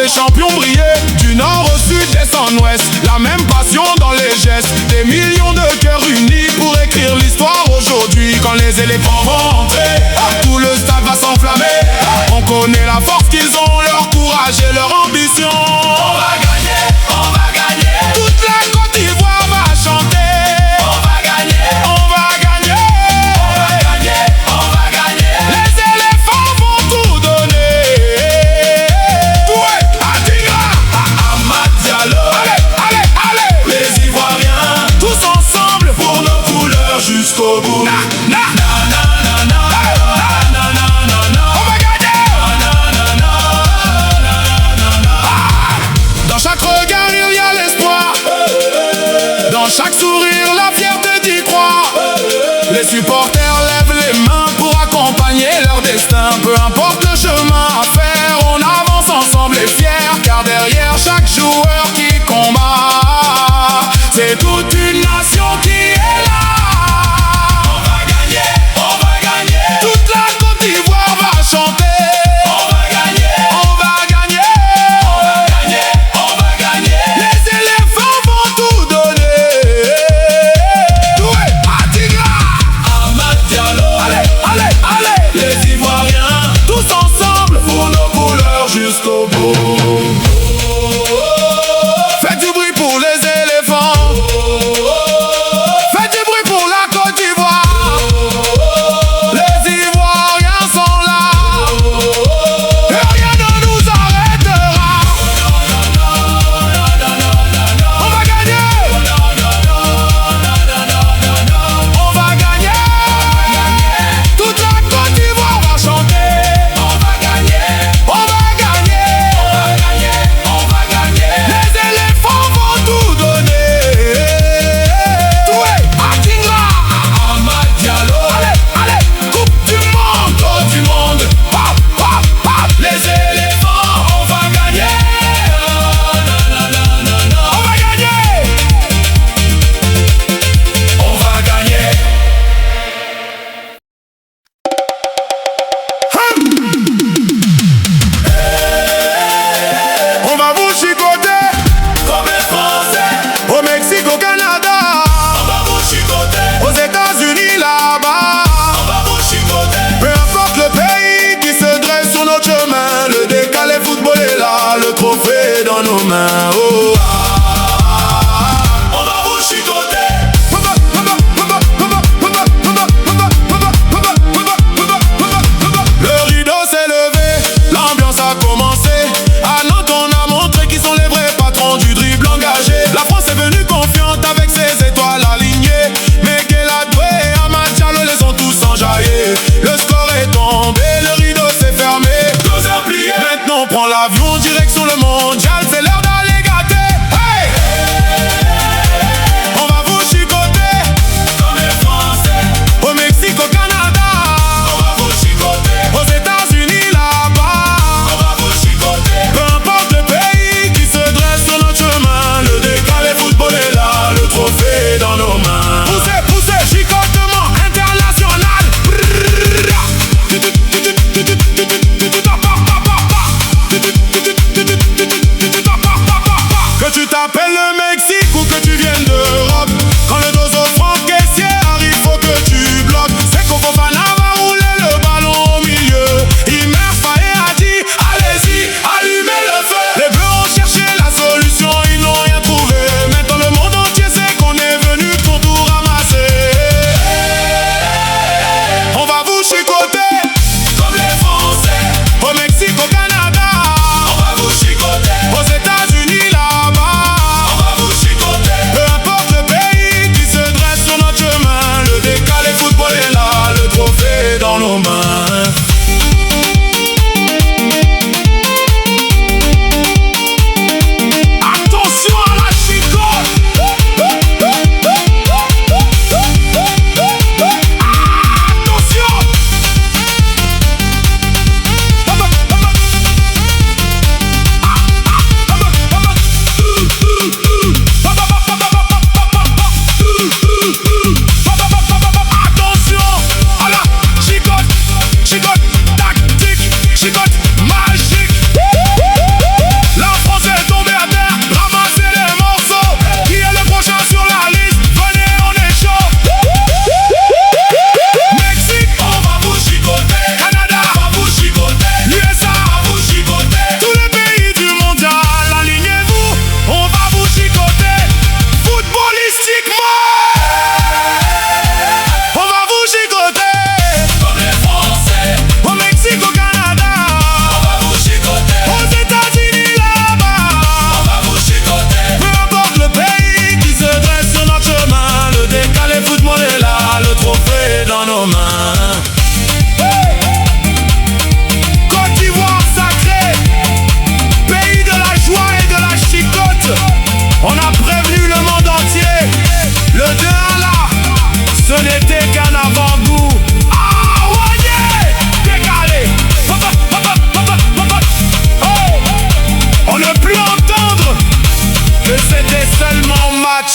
les champions brillaient. Du nord au sud, d'est en ouest, la même passion dans les gestes. Des millions de cœurs unis pour écrire l'histoire aujourd'hui. Quand les éléphants vont entrer, tout le stade va s'enflammer. On connaît la force qu'ils ont, leur courage et leur ambition. On va gagner, on va gagner. Toute la Côte d'Ivoire va chanter. On va gagner, on va gagner. On va gagner, on va gagner. Les éléphants vont tout donner. Ouais, Adiga, Amad Diallo. Allez, allez, allez. Les Ivoiriens, tous ensemble pour nos couleurs jusqu'au bout. Na, na, na, na, na, na. Dans chaque sourire, la fierté d'y croire. Les supporters lèvent les mains pour accompagner leur destin. Peu importe le chemin à faire, on avance ensemble et fiers. Car derrière chaque joueur qui combat, c'est toute une nation qui est là. On va gagner, on va gagner. Toute la Côte d'Ivoire va chanter. On va gagner, on va gagner. On va gagner, on va gagner. Les éléphants vont tout donner. Les Ivoiriens, tous ensemble pour nos couleurs jusqu'au bout. Faites du bruit pour les éléphants. Faites du bruit pour la Côte d'Ivoire. Les Ivoiriens sont là et rien ne nous arrêtera. On va gagner. On va gagner. Toute la Côte d'Ivoire va chanter. On va gagner. On va gagner. On va gagner. On va gagner. Les éléphants vont tout donner. Toué, Atinga, Amad Diallo. Allez, allez, coupe du monde, Côte du monde. Pop, pop, pop. Les éléphants, on va gagner. On va gagner. On va gagner. On va vous chicoter comme les Français. Au Mexique, au Canada, on va vous chicoter. Aux États-Unis, là-bas, on va vous chicoter. Peu importe le pays qui se dresse sur notre chemin, le décalé football est là, le trophée est dans nos mains. Oh, on va vous chicoter. Le rideau s'est levé, l'ambiance a commencé. À Nantes, on a montré qui sont les vrais patrons du dribble engagé. La France est venue confiante avec ses étoiles alignées. Mais Guéladoué et Amad Diallo les ont tous enjaillés. Le score est tombé, le rideau s'est fermé. 12 heures pliées. Maintenant on prend l'avion, direction le mondial. C'est l'heure d'aller gâter.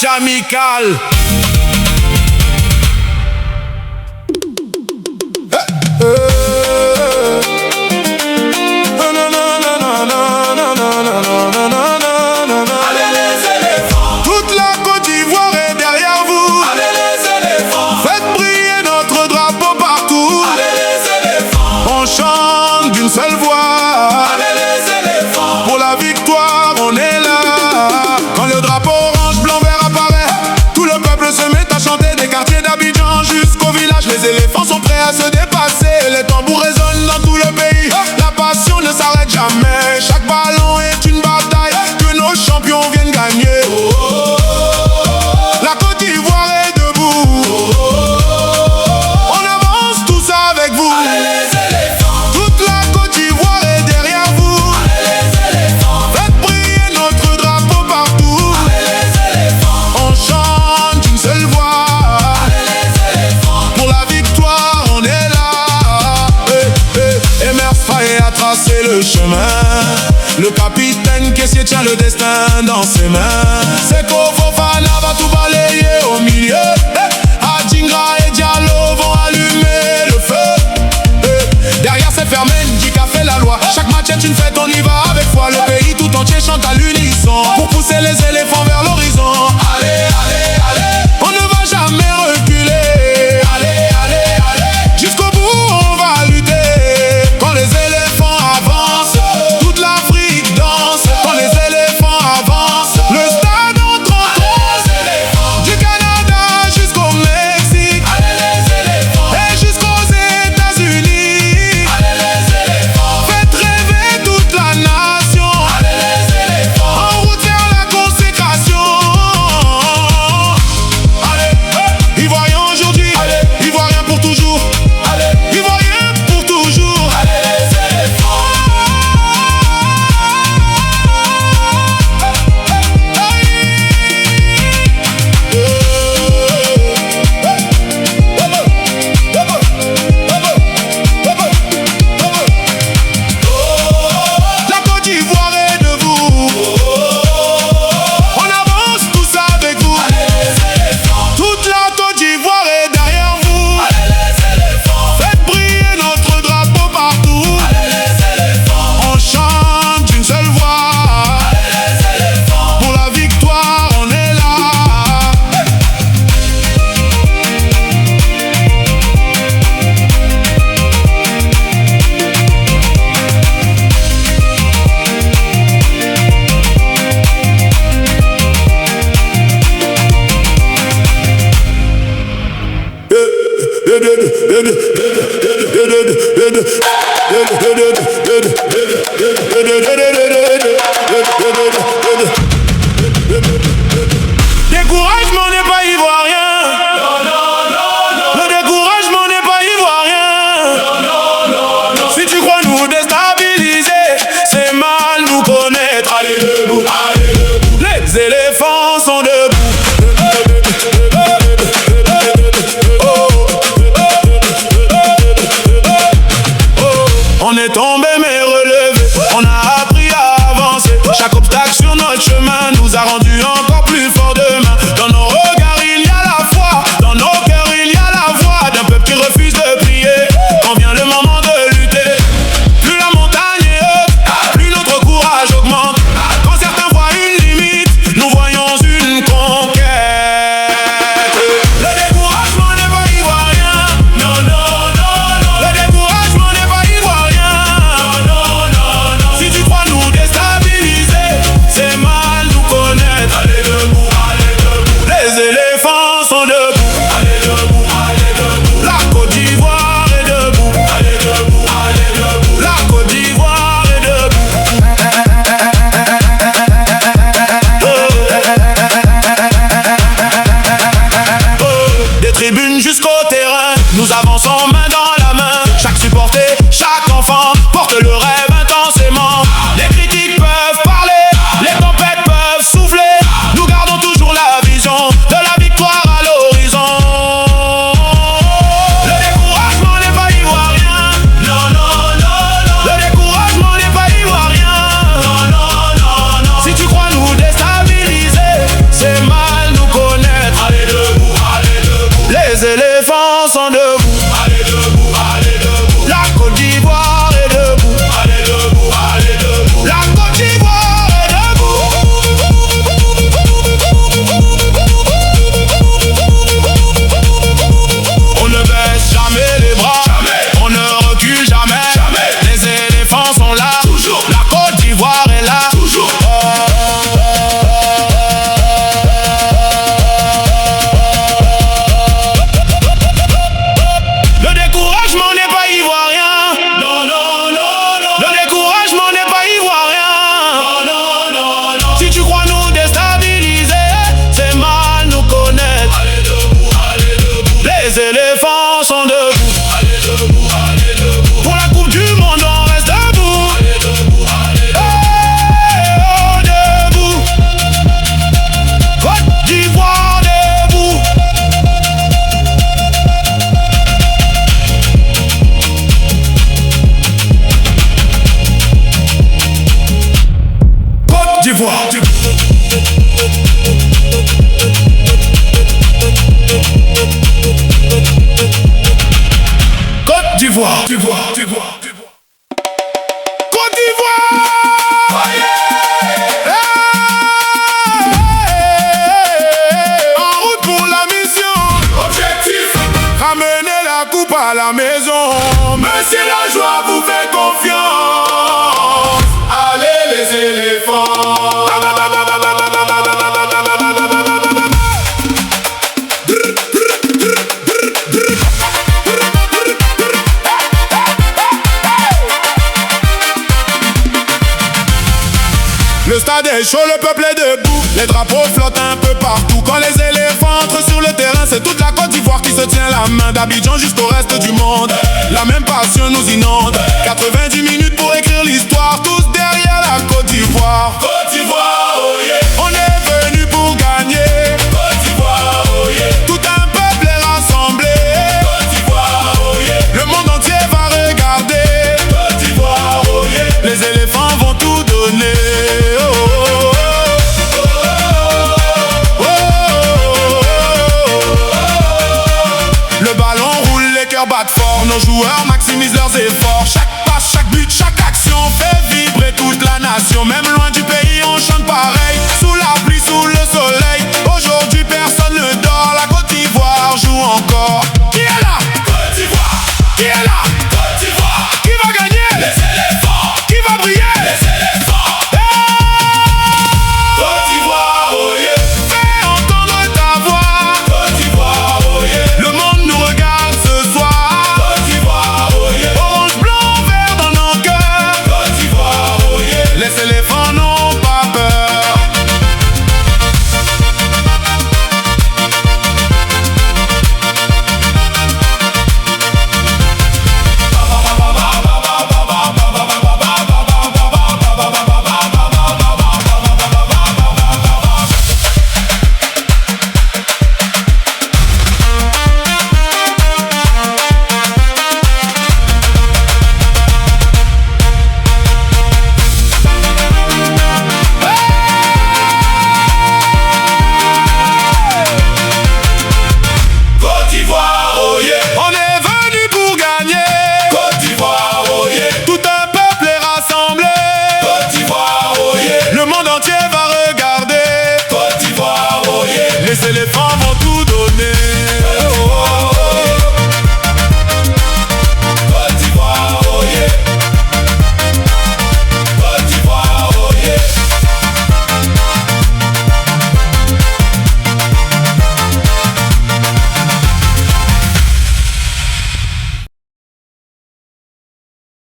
match amical. Toute la Côte d'Ivoire est derrière vous. Allez les éléphants. Faites briller notre drapeau partout. Allez les éléphants. On chante d'une seule voix. Allez les éléphants. Pour la victoire, on est là. Quand le drapeau orange, blanc, vert apparaît, tout le peuple se met à chanter des quartiers d'Abidjan jusqu'au village. Les éléphants sont prêts à se dépasser. Les tambours résonnent dans tout le pays. La passion ne s'arrête jamais. Chaque ballon est une bataille que nos champions viennent gagner. La Côte d'Ivoire est debout. On avance tous avec vous. Allez les éléphants. Toute la Côte d'Ivoire est derrière vous. Allez les éléphants. Faites briller notre drapeau partout. Allez les éléphants. On chante d'une seule voix. Allez les éléphants. Pour la victoire, on est là. Emerse Faé a tracé le chemin. Le capitaine caissier tient le destin dans ses mains. Seko Fofana va tout balayer au milieu. Adingra et Diallo vont allumer le feu. Derrière c'est Fermen, Dika fait la loi. Chaque match est une fête, on y va avec foi. Le pays tout entier chante à l'unisson pour pousser les éléphants vers l'horizon. Allez, allez, allez. On ne va jamais reculer. Allez, allez, allez. Jusqu'au bout on va lutter. Quand les éléphants avancent, toute l'Afrique danse. Quand les éléphants avancent, le stade entre en Allez les éléphants. du Canada jusqu'au Mexique Allez les éléphants. et jusqu'aux États-Unis. Allez les éléphants. Faites rêver toute la nation. Allez les d'Ivoire. Côte d'Ivoire. Côte d'Ivoire. En route pour la mission. Objectif, Ramener la coupe à la maison. monsieur la joie vous fait confiance. Allez les éléphants. Le stade est chaud, le peuple est debout. Les drapeaux flottent un peu partout. Quand les éléphants entrent sur le terrain, c'est toute la Côte d'Ivoire qui se tient la main. D'Abidjan jusqu'au reste du monde, la même passion nous inonde. 90 minutes pour écrire l'histoire, tous derrière la Côte d'Ivoire. Côte d'Ivoire, oh yeah. On est venu pour gagner. Côte d'Ivoire, oh yeah. Tout un peuple est rassemblé. Côte d'Ivoire, oh yeah. Le monde entier va regarder. Côte d'Ivoire, oh yeah. Les éléphants vont tout donner. Le ballon roule, les cœurs battent fort. Nos joueurs maximisent leurs efforts. Chaque passe, chaque but, chaque action fait vibrer toute la nation. Même